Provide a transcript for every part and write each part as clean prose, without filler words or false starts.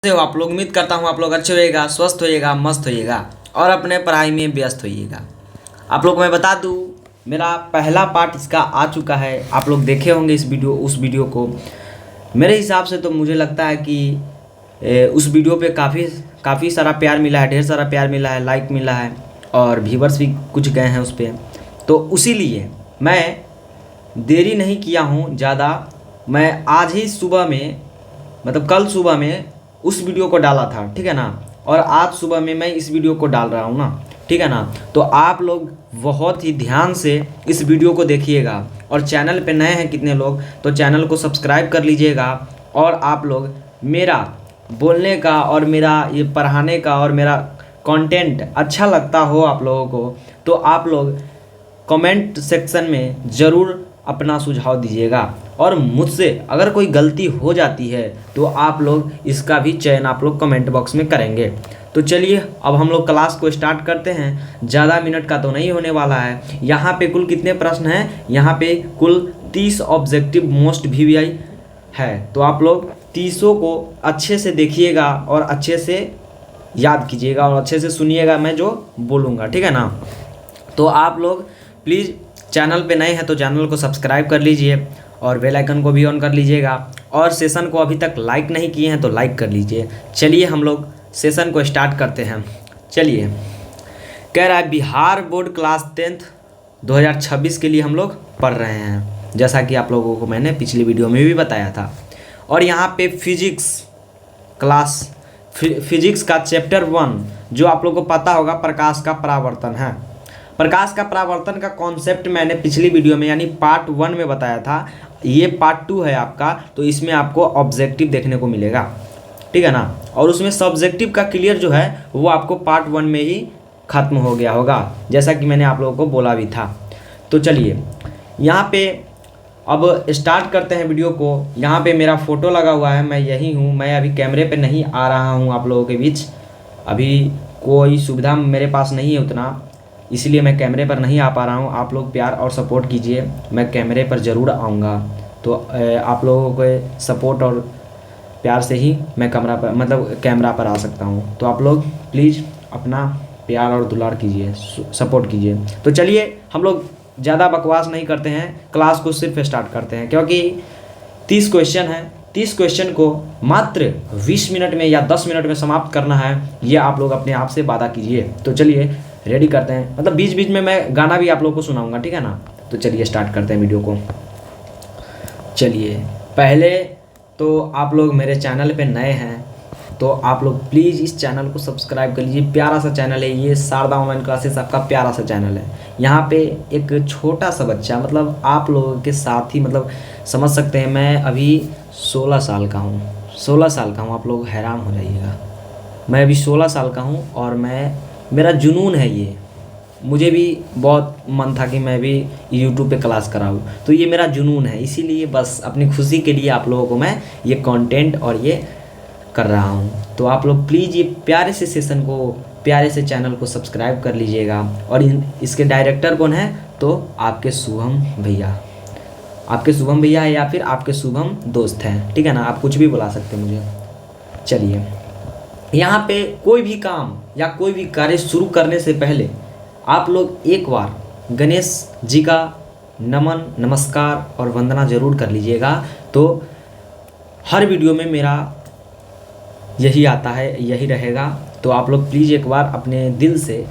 हो आप लोग। उम्मीद करता हूँ आप लोग अच्छे होइएगा, स्वस्थ होइएगा, मस्त होइएगा और अपने पढ़ाई में व्यस्त होइएगा। आप लोग को मैं बता दूँ, मेरा पहला पार्ट इसका आ चुका है। आप लोग देखे होंगे उस वीडियो को। मेरे हिसाब से तो मुझे लगता है कि उस वीडियो पे काफ़ी सारा प्यार मिला है, ढेर सारा प्यार मिला है, लाइक मिला है और व्यूवर्स भी कुछ गए हैं उस पर। तो उसीलिए मैं देरी नहीं किया हूँ ज़्यादा। मैं आज ही सुबह में, मतलब कल सुबह में उस वीडियो को डाला था, ठीक है ना। और आज सुबह में मैं इस वीडियो को डाल रहा हूँ ना, ठीक है ना। तो आप लोग बहुत ही ध्यान से इस वीडियो को देखिएगा और चैनल पे नए हैं कितने लोग तो चैनल को सब्सक्राइब कर लीजिएगा। और आप लोग मेरा बोलने का और मेरा ये पढ़ाने का और मेरा कंटेंट अच्छा लगता हो आप लोगों को तो आप लोग कमेंट सेक्शन में ज़रूर अपना सुझाव दीजिएगा। और मुझसे अगर कोई गलती हो जाती है तो आप लोग इसका भी चयन आप लोग कमेंट बॉक्स में करेंगे। तो चलिए अब हम लोग क्लास को स्टार्ट करते हैं। ज़्यादा मिनट का तो नहीं होने वाला है। यहाँ पे कुल कितने प्रश्न हैं? यहाँ पे कुल 30 ऑब्जेक्टिव मोस्ट VVI है। तो आप लोग 30 को अच्छे से देखिएगा और अच्छे से याद कीजिएगा और अच्छे से सुनिएगा मैं जो बोलूँगा, ठीक है ना। तो आप लोग प्लीज़ चैनल पे नए हैं तो चैनल को सब्सक्राइब कर लीजिए और बेल आइकन को भी ऑन कर लीजिएगा। और सेशन को अभी तक लाइक नहीं किए हैं तो लाइक कर लीजिए। चलिए हम लोग सेशन को स्टार्ट करते हैं। चलिए, कह रहा है बिहार बोर्ड क्लास 10th 2026 के लिए हम लोग पढ़ रहे हैं, जैसा कि आप लोगों को मैंने पिछली वीडियो में भी बताया था। और यहाँ पे फिजिक्स का चैप्टर 1 जो आप लोगों को पता होगा प्रकाश का परावर्तन है। प्रकाश का परावर्तन का कॉन्सेप्ट मैंने पिछली वीडियो में यानी पार्ट 1 में बताया था। ये पार्ट 2 है आपका, तो इसमें आपको ऑब्जेक्टिव देखने को मिलेगा, ठीक है ना। और उसमें सब्जेक्टिव का क्लियर जो है वो आपको पार्ट 1 में ही ख़त्म हो गया होगा, जैसा कि मैंने आप लोगों को बोला भी था। तो चलिए यहाँ पे अब स्टार्ट करते हैं वीडियो को। यहाँ पे मेरा फ़ोटो लगा हुआ है, मैं यही हूँ। मैं अभी कैमरे पे नहीं आ रहा हूँ आप लोगों के बीच, अभी कोई सुविधा मेरे पास नहीं है उतना, इसलिए मैं कैमरे पर नहीं आ पा रहा हूँ। आप लोग प्यार और सपोर्ट कीजिए, मैं कैमरे पर ज़रूर आऊँगा। तो आप लोगों के सपोर्ट और प्यार से ही मैं कैमरा पर आ सकता हूँ। तो आप लोग प्लीज़ अपना प्यार और दुलार कीजिए, सपोर्ट कीजिए। तो चलिए हम लोग ज़्यादा बकवास नहीं करते हैं, क्लास को सिर्फ स्टार्ट करते हैं, क्योंकि 30 क्वेश्चन हैं। 30 क्वेश्चन को मात्र 20 मिनट में या 10 मिनट में समाप्त करना है, ये आप लोग अपने आप से वादा कीजिए। तो चलिए रेडी करते हैं, मतलब बीच बीच में मैं गाना भी आप लोगों को सुनाऊंगा, ठीक है ना। तो चलिए स्टार्ट करते हैं वीडियो को। चलिए पहले तो आप लोग मेरे चैनल पे नए हैं तो आप लोग प्लीज़ इस चैनल को सब्सक्राइब कर लीजिए। प्यारा सा चैनल है ये, शारदा ऑनलाइन क्लासेस आपका प्यारा सा चैनल है। यहाँ पे एक छोटा सा बच्चा, मतलब आप लोगों के साथ ही, मतलब समझ सकते हैं, मैं अभी 16 साल का हूँ। 16 साल का हूँ, आप लोग हैरान हो जाइएगा। मैं अभी 16 साल का हूँ और मेरा जुनून है ये। मुझे भी बहुत मन था कि मैं भी यूट्यूब पे क्लास कराऊँ, तो ये मेरा जुनून है। इसीलिए बस अपनी खुशी के लिए आप लोगों को मैं ये कंटेंट और ये कर रहा हूँ। तो आप लोग प्लीज़ ये प्यारे से सेशन को, प्यारे से चैनल को सब्सक्राइब कर लीजिएगा। और इसके डायरेक्टर कौन है? तो आपके शुभम भैया है या फिर आपके शुभम दोस्त हैं, ठीक है ना। आप कुछ भी बुला सकते हैं मुझे। चलिए यहाँ पे कोई भी काम या कोई भी कार्य शुरू करने से पहले आप लोग एक बार गणेश जी का नमन, नमस्कार और वंदना ज़रूर कर लीजिएगा। तो हर वीडियो में मेरा यही आता है, यही रहेगा। तो आप लोग प्लीज़ एक बार अपने दिल से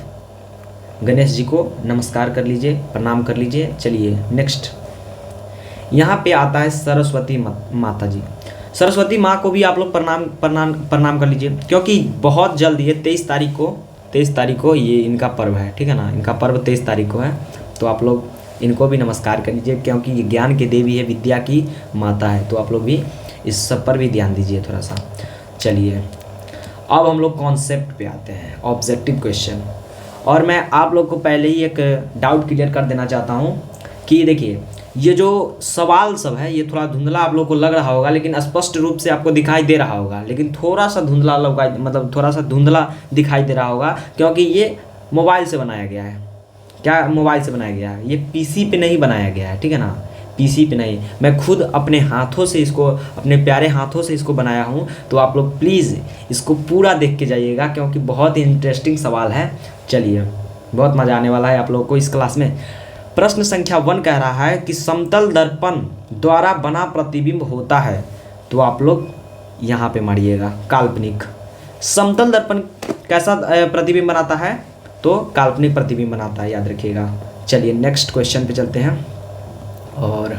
गणेश जी को नमस्कार कर लीजिए, प्रणाम कर लीजिए। चलिए नेक्स्ट, यहाँ पे आता है सरस्वती माता जी। सरस्वती माँ को भी आप लोग प्रणाम कर लीजिए, क्योंकि बहुत जल्द ये 23 तारीख को ये इनका पर्व है, ठीक है ना। इनका पर्व 23 तारीख को है। तो आप लोग इनको भी नमस्कार कर लीजिए, क्योंकि ये ज्ञान की देवी है, विद्या की माता है। तो आप लोग भी इस सब पर भी ध्यान दीजिए थोड़ा सा। चलिए अब हम लोग कॉन्सेप्ट पे आते हैं, ऑब्जेक्टिव क्वेश्चन। और मैं आप लोग को पहले ही एक डाउट क्लियर कर देना चाहता हूँ कि देखिए ये जो सवाल सब है ये थोड़ा धुंधला आप लोग को लग रहा होगा, लेकिन स्पष्ट रूप से आपको दिखाई दे रहा होगा, लेकिन थोड़ा सा धुंधला दिखाई दे रहा होगा, क्योंकि ये मोबाइल से बनाया गया है। क्या मोबाइल से बनाया गया है? ये पीसी पे नहीं बनाया गया है, ठीक है ना। पीसी पे नहीं, मैं खुद अपने हाथों से इसको, अपने प्यारे हाथों से इसको बनाया हूँ। तो आप लोग प्लीज़ इसको पूरा देख के जाइएगा, क्योंकि बहुत ही इंटरेस्टिंग सवाल है। चलिए, बहुत मज़ा आने वाला है आप लोगों को इस क्लास में। प्रश्न संख्या 1 कह रहा है कि समतल दर्पण द्वारा बना प्रतिबिंब होता है। तो आप लोग यहाँ पे मारिएगा काल्पनिक। समतल दर्पण कैसा प्रतिबिंब बनाता है? तो काल्पनिक प्रतिबिंब बनाता है, याद रखिएगा। चलिए नेक्स्ट क्वेश्चन पे चलते हैं। और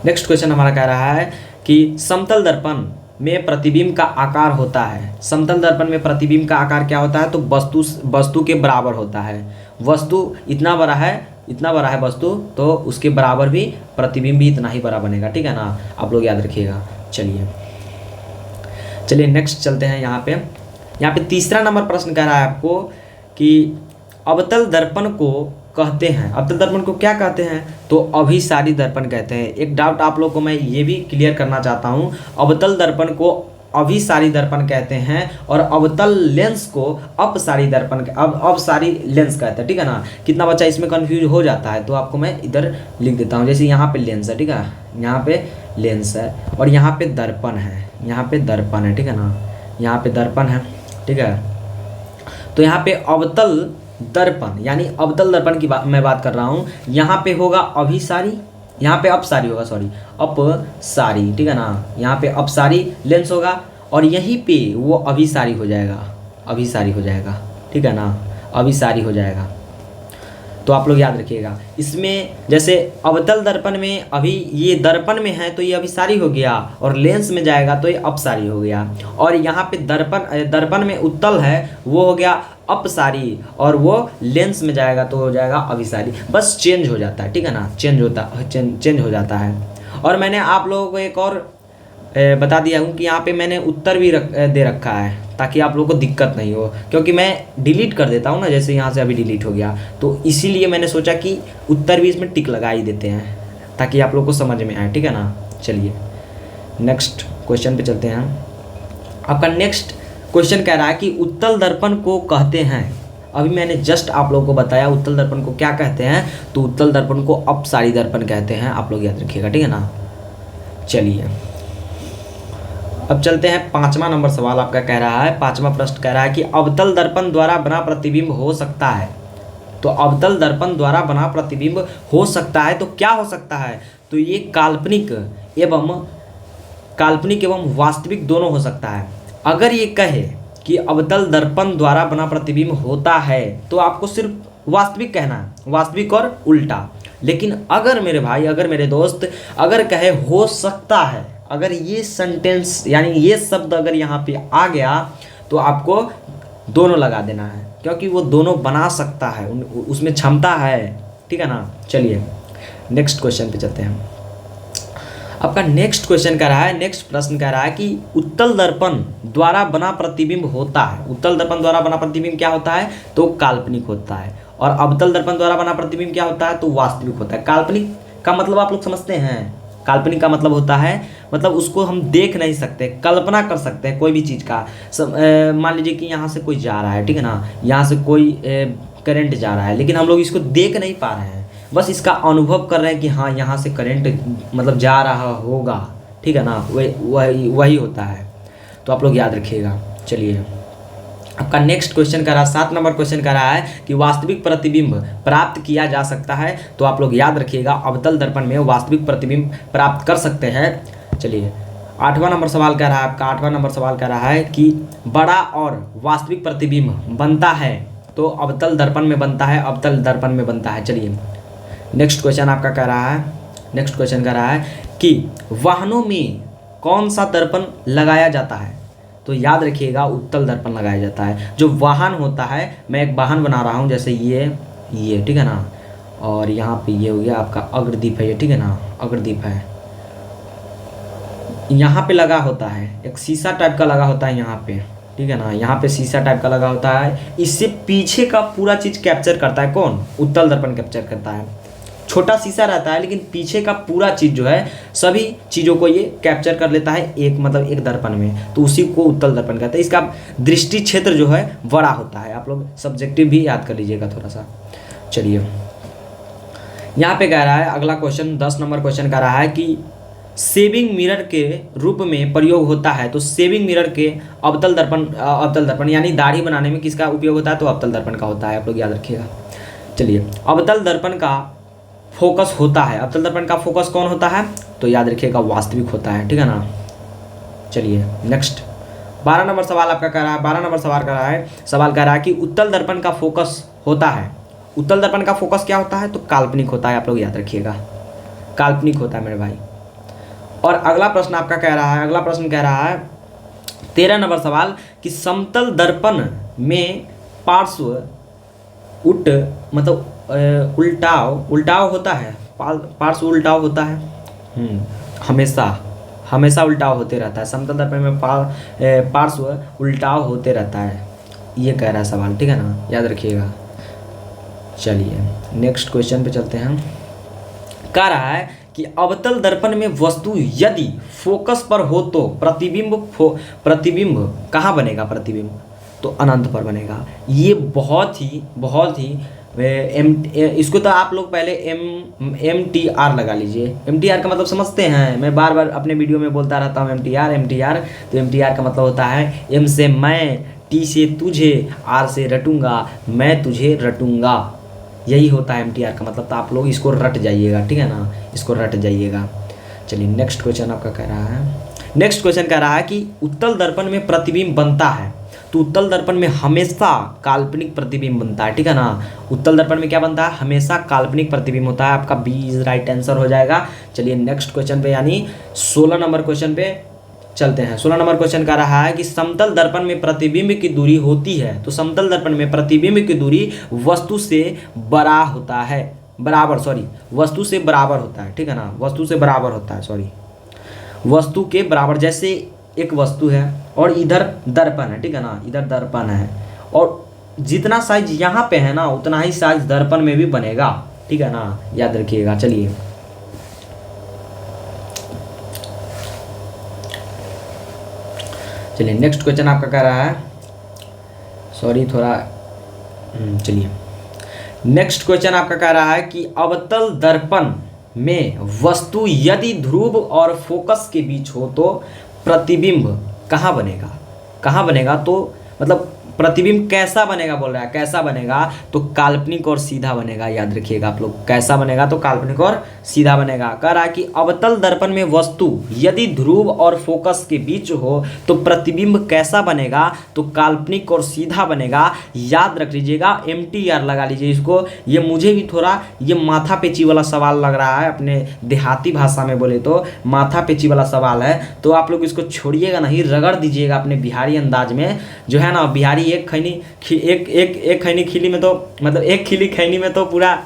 नेक्स्ट क्वेश्चन हमारा कह रहा है कि समतल दर्पण में प्रतिबिंब का आकार होता है। समतल दर्पण में प्रतिबिंब का आकार क्या होता है? तो वस्तु के बराबर होता है। वस्तु इतना बड़ा है वस्तु, तो उसके बराबर भी प्रतिबिंब भी इतना ही बड़ा बनेगा, ठीक है ना? आप लोग याद रखिएगा। चलिए नेक्स्ट चलते हैं। यहाँ पे तीसरा नंबर प्रश्न कह रहा है आपको कि अवतल दर्पण को कहते हैं, अवतल दर्पण को क्या कहते हैं? तो अभिसारी दर्पण कहते हैं। एक डाउट आप लोग को मैं ये भी क्लियर करना चाहता हूँ, अवतल दर्पण को अभिसारी दर्पण कहते हैं और अवतल लेंस को अपसारी दर्पण अपसारी लेंस कहते हैं, ठीक है ना? कितना बच्चा इसमें कंफ्यूज हो जाता है, तो आपको मैं इधर लिख देता हूँ। जैसे यहाँ पे लेंस है, ठीक है, यहाँ पे लेंस है और यहाँ पे दर्पण है, ठीक है ना? यहाँ पे दर्पण है, ठीक है। तो यहाँ पे अवतल दर्पण यानी अवतल दर्पण की मैं बात कर रहा हूँ। यहाँ पे होगा अभिसारी, यहाँ पे अपसारी होगा, अपसारी, ठीक है ना? यहाँ पे अपसारी लेंस होगा और यहीं पे वो अभिसारी हो जाएगा, ठीक है ना? अभिसारी हो जाएगा। तो आप लोग याद रखिएगा। इसमें जैसे अवतल दर्पण में अभी ये दर्पण में है तो ये अभिसारी हो गया और लेंस में जाएगा तो ये अपसारी हो गया, और यहाँ पे दर्पण में उत्तल है वो हो गया अपसारी और वो लेंस में जाएगा तो हो जाएगा अभिसारी। बस चेंज हो जाता है, ठीक है ना? चेंज हो जाता है। और मैंने आप लोगों को एक और बता दिया हूँ कि यहाँ पे मैंने उत्तर भी दे रखा है ताकि आप लोगों को दिक्कत नहीं हो, क्योंकि मैं डिलीट कर देता हूँ ना, जैसे यहाँ से अभी डिलीट हो गया, तो इसीलिए मैंने सोचा कि उत्तर भी इसमें टिक लगा ही देते हैं ताकि आप लोगों को समझ में आए, ठीक है ना? चलिए नेक्स्ट क्वेश्चन पे चलते हैं। आपका नेक्स्ट क्वेश्चन कह रहा है कि उत्तल दर्पण को कहते हैं, अभी मैंने जस्ट आप लोगों को बताया उत्तल दर्पण को क्या कहते हैं, तो उत्तल दर्पण को अपसारी दर्पण कहते हैं। आप लोग याद रखिएगा, ठीक है ना? चलिए अब चलते हैं। 5वां नंबर सवाल आपका कह रहा है, 5वां प्रश्न कह रहा है कि अवतल दर्पण द्वारा बना प्रतिबिंब हो सकता है। तो अवतल दर्पण द्वारा बना प्रतिबिंब हो सकता है तो क्या हो सकता है? तो ये काल्पनिक एवं वास्तविक दोनों हो सकता है। अगर ये कहे कि अवतल दर्पण द्वारा बना प्रतिबिंब होता है तो आपको सिर्फ वास्तविक कहना है, वास्तविक और उल्टा। लेकिन अगर मेरे भाई, अगर मेरे दोस्त अगर कहे हो सकता है, अगर ये सेंटेंस यानी ये शब्द अगर यहाँ पे आ गया तो आपको दोनों लगा देना है, क्योंकि वो दोनों बना सकता है, उसमें क्षमता है, ठीक है ना? चलिए नेक्स्ट क्वेश्चन पे चलते हैं। आपका नेक्स्ट क्वेश्चन कह रहा है, नेक्स्ट प्रश्न कह रहा है कि उत्तल दर्पण द्वारा बना प्रतिबिंब होता है। उत्तल दर्पण द्वारा बना प्रतिबिंब क्या होता है? तो काल्पनिक होता है। और अवतल दर्पण द्वारा बना प्रतिबिंब क्या होता है? तो वास्तविक होता है। काल्पनिक का मतलब आप लोग समझते हैं? काल्पनिक का मतलब होता है, मतलब उसको हम देख नहीं सकते, कल्पना कर सकते हैं कोई भी चीज़ का। मान लीजिए कि यहाँ से कोई जा रहा है, ठीक है ना? यहाँ से कोई करंट जा रहा है, लेकिन हम लोग इसको देख नहीं पा रहे हैं, बस इसका अनुभव कर रहे हैं कि हाँ यहाँ से करंट मतलब जा रहा होगा, ठीक है ना? वही होता है। तो आप लोग याद रखिएगा। चलिए आपका नेक्स्ट क्वेश्चन कह रहा है, 7 नंबर क्वेश्चन कह रहा है कि वास्तविक प्रतिबिंब प्राप्त किया जा सकता है। तो आप लोग याद रखिएगा, अवतल दर्पण में वास्तविक प्रतिबिंब प्राप्त कर सकते हैं। चलिए 8वां नंबर सवाल कह रहा है आपका, 8वां नंबर सवाल कह रहा है कि बड़ा और वास्तविक प्रतिबिंब बनता है तो अवतल दर्पण में बनता है, अवतल दर्पण में बनता है। चलिए नेक्स्ट क्वेश्चन आपका कह रहा है, नेक्स्ट क्वेश्चन कह रहा है कि वाहनों में कौन सा दर्पण लगाया जाता है? तो याद रखिएगा उत्तल दर्पण लगाया जाता है। जो वाहन होता है, मैं एक वाहन बना रहा हूँ, जैसे ये ठीक है ना? और यहाँ पे ये हो गया आपका अग्रदीप है, ये ठीक है ना? अग्रदीप है, यहाँ पे लगा होता है, एक शीशा टाइप का लगा होता है यहाँ पे, ठीक है ना? यहाँ पे शीशा टाइप का लगा होता है। इससे पीछे का पूरा चीज़ कैप्चर करता है कौन? उत्तल दर्पण कैप्चर करता है। छोटा शीशा रहता है लेकिन पीछे का पूरा चीज़ जो है, सभी चीज़ों को ये कैप्चर कर लेता है एक दर्पण में, तो उसी को उत्तल दर्पण कहते हैं। इसका दृष्टि क्षेत्र जो है बड़ा होता है। आप लोग सब्जेक्टिव भी याद कर लीजिएगा थोड़ा सा। चलिए यहाँ पे कह रहा है अगला क्वेश्चन 10 नंबर क्वेश्चन कह रहा है कि सेविंग मिरर के रूप में प्रयोग होता है। तो सेविंग मिरर के अवतल दर्पण यानी दाढ़ी बनाने में किसका उपयोग होता है? तो अवतल दर्पण का होता है, आप लोग याद रखिएगा। चलिए, अवतल दर्पण का फोकस होता है, अवतल दर्पण का फोकस कौन होता है? तो याद रखिएगा वास्तविक होता है, ठीक है ना। चलिए नेक्स्ट 12 नंबर सवाल आपका कह रहा है, 12 नंबर सवाल कह रहा है कि उत्तल दर्पण का फोकस होता है। उत्तल दर्पण का फोकस क्या होता है? तो काल्पनिक होता है, आप लोग याद रखिएगा, काल्पनिक होता है मेरे भाई। और अगला प्रश्न आपका कह रहा है, 13 नंबर सवाल कि समतल दर्पण में पार्श्व उल्टाव होता है, पार्श्व उल्टाव होता है, हमेशा उल्टाव होते रहता है। समतल दर्पण में पार्श्व उल्टाव होते रहता है, ये कह रहा है सवाल, ठीक है ना, याद रखिएगा। चलिए नेक्स्ट क्वेश्चन पे चलते हैं। कह रहा है कि अवतल दर्पण में वस्तु यदि फोकस पर हो तो प्रतिबिंब कहाँ बनेगा? प्रतिबिंब तो अनंत पर बनेगा। ये बहुत ही इसको तो आप लोग पहले MTR लगा लीजिए। MTR का मतलब समझते हैं? मैं बार बार अपने वीडियो में बोलता रहता हूँ MTR। तो MTR का मतलब होता है M से मैं, T से तुझे, R से रटूंगा, मैं तुझे रटूंगा, यही होता है MTR का मतलब। तो आप लोग इसको रट जाइएगा, ठीक है ना, इसको रट जाइएगा। चलिए नेक्स्ट क्वेश्चन आपका कह रहा है, नेक्स्ट क्वेश्चन कह रहा है कि उत्तल दर्पण में प्रतिबिंब बनता है। तो उत्तल दर्पण में हमेशा काल्पनिक प्रतिबिंब बनता है, ठीक है ना। उत्तल दर्पण में क्या बनता है? हमेशा काल्पनिक प्रतिबिंब होता है। आपका B इज राइट आंसर हो जाएगा। चलिए नेक्स्ट क्वेश्चन पे यानी 16 नंबर क्वेश्चन पे चलते हैं। 16 नंबर क्वेश्चन कह रहा है कि समतल दर्पण में प्रतिबिंब की दूरी होती है। तो समतल दर्पण में प्रतिबिंब की दूरी वस्तु से वस्तु से बराबर होता है, ठीक है ना, वस्तु से बराबर होता है, वस्तु के बराबर। जैसे एक वस्तु है और इधर दर्पण है, ठीक है ना, इधर दर्पण है और जितना साइज यहाँ पे है ना उतना ही साइज दर्पण में भी बनेगा, ठीक है ना, याद रखिएगा। चलिए नेक्स्ट क्वेश्चन आपका कह रहा है, चलिए नेक्स्ट क्वेश्चन आपका कह रहा है कि अवतल दर्पण में वस्तु यदि ध्रुव और फोकस के बीच हो तो प्रतिबिंब कहाँ बनेगा? तो मतलब प्रतिबिंब कैसा बनेगा बोल रहा है, कैसा बनेगा? तो काल्पनिक और सीधा बनेगा, याद रखिएगा आप लोग, कैसा बनेगा? तो काल्पनिक और सीधा बनेगा। कह रहा है कि अवतल दर्पण में वस्तु यदि ध्रुव और फोकस के बीच हो तो प्रतिबिंब कैसा बनेगा? तो काल्पनिक और सीधा बनेगा, याद रख लीजिएगा। MTR लगा लीजिए इसको। ये मुझे भी थोड़ा ये माथा पेची वाला सवाल लग रहा है, अपने देहाती भाषा में बोले तो माथा पेची वाला सवाल है। तो आप लोग इसको छोड़िएगा नहीं, रगड़ दीजिएगा अपने बिहारी अंदाज में, जो है ना। बिहारी एक खैनी खिली में तो मतलब एक खिली खैनी में तो पूरा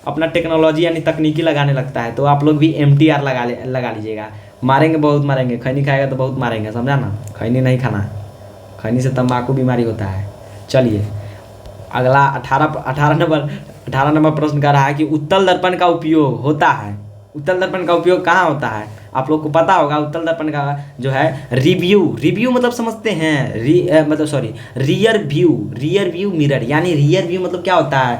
अपना टेक्नोलॉजी यानी तकनीकी लगाने लगता है। तो आप लोग भी MTR लगा लीजिएगा। मारेंगे, बहुत मारेंगे, खैनी खाएगा तो बहुत मारेंगे, समझा ना। खैनी नहीं खाना है, खैनी से तंबाकू बीमारी होता है। चलिए अगला 18 नंबर प्रश्न कर रहा है कि उत्तल दर्पण का उपयोग होता है। उत्तल दर्पण का उपयोग कहाँ होता है? आप लोग को पता होगा। उत्तल दर्पण का जो है रिव्यू मतलब समझते हैं, रियर व्यू मिरर, यानी रियर व्यू मतलब क्या होता है?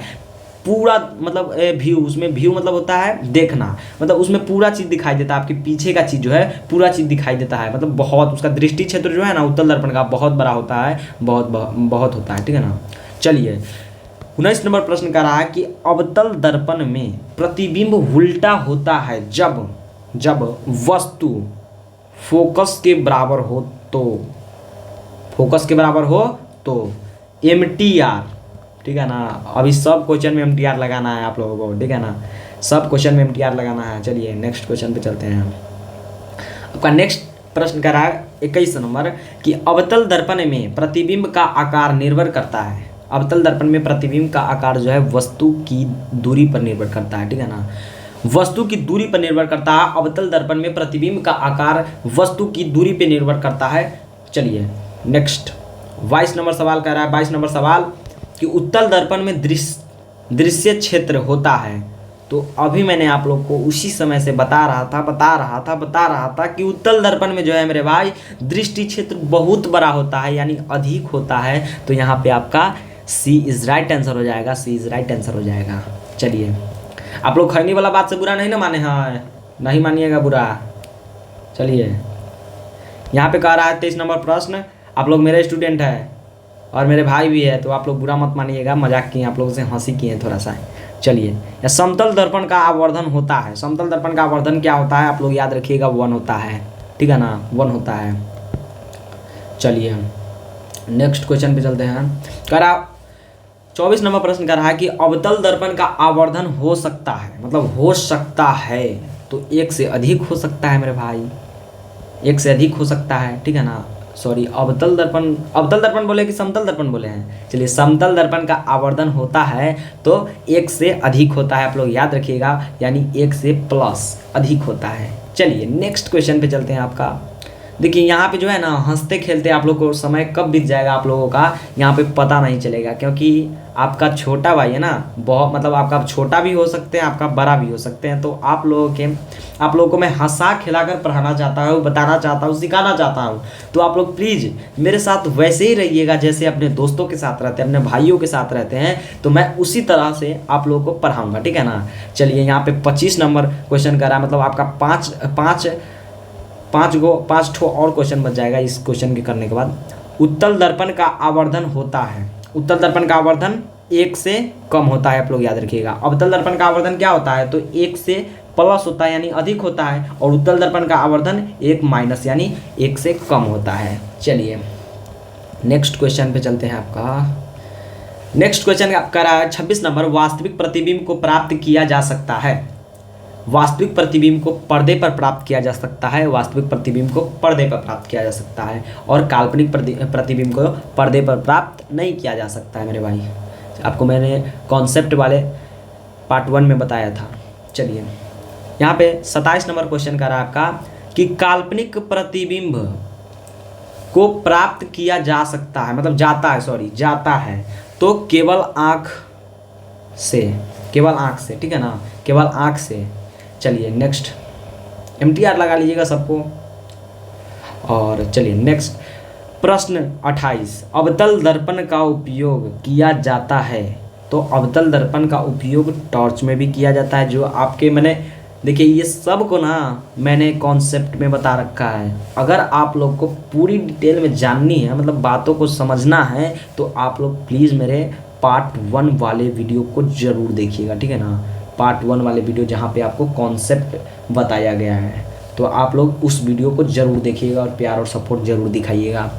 पूरा मतलब व्यू, उसमें व्यू मतलब होता है देखना, मतलब उसमें पूरा चीज़ दिखाई देता है, आपके पीछे का चीज़ जो है पूरा चीज़ दिखाई देता है, मतलब बहुत उसका दृष्टि क्षेत्र जो है ना उत्तल दर्पण का बहुत बड़ा होता है, बहुत होता है, ठीक है ना। चलिए 19 नंबर प्रश्न कर रहा है कि अवतल दर्पण में प्रतिबिंब उल्टा होता है जब वस्तु फोकस के बराबर हो तो MTR, ठीक है ना। अभी सब क्वेश्चन में MTR लगाना है आप लोगों को, ठीक है ना, सब क्वेश्चन में MTR लगाना है। चलिए नेक्स्ट क्वेश्चन पे चलते हैं। आपका नेक्स्ट प्रश्न कर रहा है 21 नंबर कि अवतल दर्पण में प्रतिबिंब का आकार निर्भर करता है। अवतल दर्पण में प्रतिबिंब का आकार जो है वस्तु की दूरी पर निर्भर करता है, ठीक है ना, वस्तु की दूरी पर निर्भर करता है। अवतल दर्पण में प्रतिबिंब का आकार वस्तु की दूरी पर निर्भर करता है। चलिए नेक्स्ट 22 नंबर सवाल कह रहा है, 22 नंबर सवाल कि उत्तल दर्पण में दृश्य क्षेत्र होता है। तो अभी मैंने आप लोग को उसी समय से बता रहा था कि उत्तल दर्पण में जो है मेरे भाई दृष्टि क्षेत्र बहुत बड़ा होता है, यानी अधिक होता है। तो यहाँ पे आपका C इज राइट आंसर हो जाएगा, C इज राइट आंसर हो जाएगा। चलिए आप लोग खैनी वाला बात से बुरा नहीं ना माने हैं, नहीं मानिएगा बुरा। चलिए यहाँ पे कह रहा है 23 नंबर प्रश्न, आप लोग मेरे स्टूडेंट हैं और मेरे भाई भी है, तो आप लोग बुरा मत मानिएगा, मजाक किए, आप लोगों से हंसी किए थोड़ा सा। चलिए, या समतल दर्पण का आवर्धन होता है, समतल दर्पण का आवर्धन क्या होता है, आप लोग याद रखिएगा 1 होता है, ठीक है ना, 1 होता है। चलिए नेक्स्ट क्वेश्चन पे चलते हैं। कह रहा 24 नंबर प्रश्न कर रहा है कि अवतल दर्पण का आवर्धन हो सकता है, मतलब हो सकता है तो 1 से अधिक हो सकता है मेरे भाई, 1 से अधिक हो सकता है, ठीक है ना। सॉरी, अवतल दर्पण बोले कि समतल दर्पण बोले हैं। चलिए, समतल दर्पण का आवर्धन होता है तो 1 से अधिक होता है, आप लोग याद रखिएगा, यानी 1 से प्लस अधिक होता है। चलिए नेक्स्ट क्वेश्चन पे चलते हैं आपका। देखिए यहाँ पे जो है ना, हंसते खेलते आप लोग को समय कब बीत जाएगा आप लोगों का यहाँ पे पता नहीं चलेगा, क्योंकि आपका छोटा भाई है ना, बहुत मतलब आपका छोटा भी हो सकते हैं, आपका बड़ा भी हो सकते हैं। तो आप लोगों को मैं हंसा खिलाकर पढ़ाना चाहता हूँ, बताना चाहता हूँ, सिखाना चाहता हूँ। तो आप लोग प्लीज़ मेरे साथ वैसे ही रहिएगा जैसे अपने दोस्तों के साथ रहते हैं, अपने भाइयों के साथ रहते हैं, तो मैं उसी तरह से आप लोगों को पढ़ाऊँगा, ठीक है ना। चलिए यहाँ पे 25 नंबर क्वेश्चन करा, मतलब आपका पाँच ठो और क्वेश्चन बच जाएगा इस क्वेश्चन के करने के बाद। उत्तल दर्पण का आवर्धन होता है, उत्तल दर्पण का आवर्धन 1 से कम होता है, आप लोग याद रखिएगा। अवतल दर्पण का आवर्धन क्या होता है, तो 1 से प्लस होता है यानी अधिक होता है, और उत्तल दर्पण का आवर्धन 1 माइनस यानी 1 से कम होता है। चलिए नेक्स्ट क्वेश्चन पे चलते हैं आपका। नेक्स्ट क्वेश्चन आपका रहा है 26 नंबर, वास्तविक प्रतिबिंब को प्राप्त किया जा सकता है, वास्तविक प्रतिबिंब को पर्दे पर प्राप्त किया जा सकता है, वास्तविक प्रतिबिंब को पर्दे पर प्राप्त किया जा सकता है, और काल्पनिक प्रतिबिंब को पर्दे पर प्राप्त नहीं किया जा सकता है मेरे भाई। आपको मैंने कॉन्सेप्ट वाले पार्ट 1 में बताया था। चलिए यहाँ पे 27 नंबर क्वेश्चन का रहा आपका कि काल्पनिक प्रतिबिंब को प्राप्त किया जा सकता है, मतलब जाता है तो केवल आँख से, ठीक है ना, केवल आँख से। चलिए नेक्स्ट, MTR लगा लीजिएगा सबको। और चलिए नेक्स्ट प्रश्न 28, अवतल दर्पण का उपयोग किया जाता है, तो अवतल दर्पण का उपयोग टॉर्च में भी किया जाता है, जो आपके मैंने देखिए ये सब को ना मैंने कॉन्सेप्ट में बता रखा है। अगर आप लोग को पूरी डिटेल में जाननी है, मतलब बातों को समझना है, तो आप लोग प्लीज़ मेरे पार्ट 1 वाले वीडियो को ज़रूर देखिएगा, ठीक है ना। पार्ट 1 वाले वीडियो जहाँ पे आपको कॉन्सेप्ट बताया गया है, तो आप लोग उस वीडियो को ज़रूर देखिएगा और प्यार और सपोर्ट ज़रूर दिखाइएगा।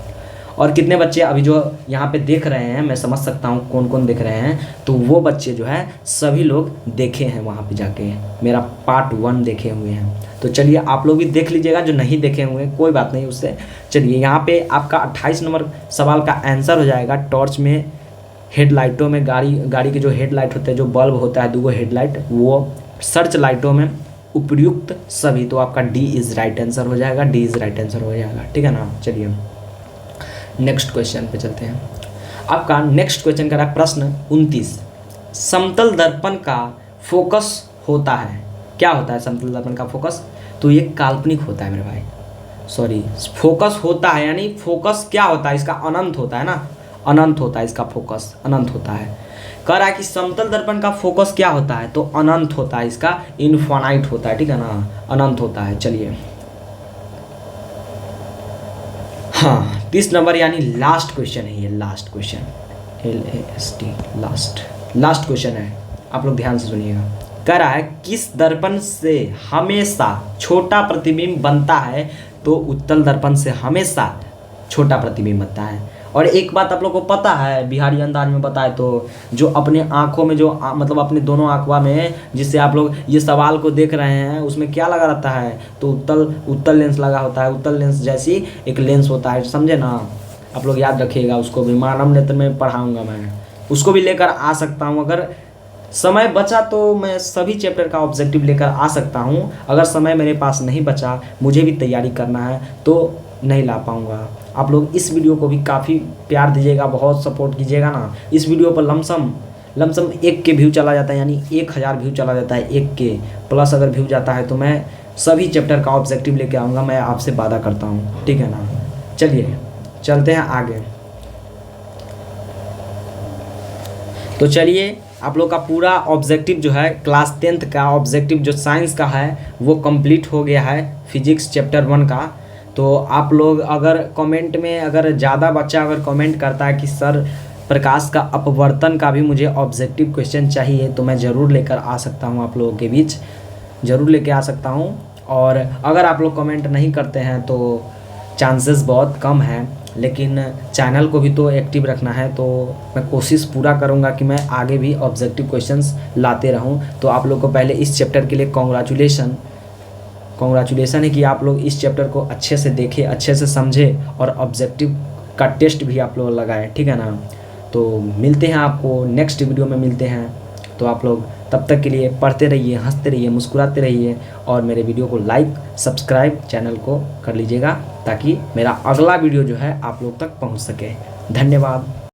और कितने बच्चे अभी जो यहाँ पे देख रहे हैं, मैं समझ सकता हूँ कौन कौन देख रहे हैं, तो वो बच्चे जो है सभी लोग देखे हैं वहाँ पे जाके, मेरा पार्ट 1 देखे हुए हैं। तो चलिए आप लोग भी देख लीजिएगा, जो नहीं देखे हुए हैं कोई बात नहीं उससे। चलिए यहाँ पे आपका 28 नंबर सवाल का आंसर हो जाएगा, टॉर्च में, हेडलाइटों में, गाड़ी के जो हेडलाइट होते हैं, जो बल्ब होता है 2 हेडलाइट, वो सर्च लाइटों में उपयुक्त सभी। तो आपका D इज़ राइट आंसर हो जाएगा, D इज़ राइट आंसर हो जाएगा, ठीक है ना। चलिए नेक्स्ट क्वेश्चन पे चलते हैं। आपका नेक्स्ट क्वेश्चन का प्रश्न 29, समतल दर्पण का फोकस होता है, क्या होता है समतल दर्पण का फोकस, तो ये काल्पनिक होता है मेरे भाई। सॉरी, फोकस होता है यानी फोकस क्या होता है, इसका अनंत होता है ना, अनंत होता है इसका फोकस, अनंत होता है। कह रहा है कि समतल दर्पण का फोकस क्या होता है, तो अनंत होता है, इसका इनफाइनाइट होता है, ठीक है ना, अनंत होता है। चलिए हाँ, 30 नंबर यानी लास्ट क्वेश्चन है ये, last question, LAST, last question है, आप लोग ध्यान से सुनिएगा। कह रहा है किस दर्पण से हमेशा छोटा प्रतिबिंब बनता है, तो उत्तल दर्पण से हमेशा छोटा प्रतिबिंब बनता है। और एक बात आप लोग को पता है, बिहारी अंदाज में बताए तो, जो अपने आँखों में जो मतलब अपने दोनों आँखवा में जिससे आप लोग ये सवाल को देख रहे हैं, उसमें क्या लगा रहता है, तो उत्तल लेंस लगा होता है, उत्तल लेंस जैसी एक लेंस होता है, समझे ना। आप लोग याद रखिएगा, उसको भी मानव नेत्र में पढ़ाऊँगा मैं, उसको भी लेकर आ सकता हूँ। अगर समय बचा तो मैं सभी चैप्टर का ऑब्जेक्टिव लेकर आ सकता हूँ, अगर समय मेरे पास नहीं बचा, मुझे भी तैयारी करना है, तो नहीं ला पाऊँगा। आप लोग इस वीडियो को भी काफ़ी प्यार दीजिएगा, बहुत सपोर्ट कीजिएगा ना। इस वीडियो पर लमसम 1 के व्यू चला जाता है, यानी 1000 व्यू चला जाता है, 1 के प्लस अगर व्यू जाता है तो मैं सभी चैप्टर का ऑब्जेक्टिव लेके आऊँगा, मैं आपसे वादा करता हूँ, ठीक है ना। चलिए चलते हैं आगे। तो चलिए आप लोग का पूरा ऑब्जेक्टिव जो है क्लास 10th का ऑब्जेक्टिव जो साइंस का है वो कंप्लीट हो गया है फिजिक्स चैप्टर 1 का। तो आप लोग अगर कमेंट में अगर ज़्यादा बच्चा अगर कमेंट करता है कि सर प्रकाश का अपवर्तन का भी मुझे ऑब्जेक्टिव क्वेश्चन चाहिए, तो मैं ज़रूर लेकर आ सकता हूँ, आप लोगों के बीच ज़रूर लेके आ सकता हूँ। और अगर आप लोग कमेंट नहीं करते हैं तो चांसेस बहुत कम हैं, लेकिन चैनल को भी तो एक्टिव रखना है, तो मैं कोशिश पूरा करूँगा कि मैं आगे भी ऑब्जेक्टिव क्वेश्चंस लाते रहूँ। तो आप लोग को पहले इस चैप्टर के लिए कॉन्ग्रेचुलेसन है कि आप लोग इस चैप्टर को अच्छे से देखें, अच्छे से समझें और ऑब्जेक्टिव का टेस्ट भी आप लोग लगाएं, ठीक है ना। तो मिलते हैं, आपको नेक्स्ट वीडियो में मिलते हैं। तो आप लोग तब तक के लिए पढ़ते रहिए, हंसते रहिए, मुस्कुराते रहिए और मेरे वीडियो को लाइक सब्सक्राइब चैनल को कर लीजिएगा ताकि मेरा अगला वीडियो जो है आप लोग तक पहुंच सके। धन्यवाद।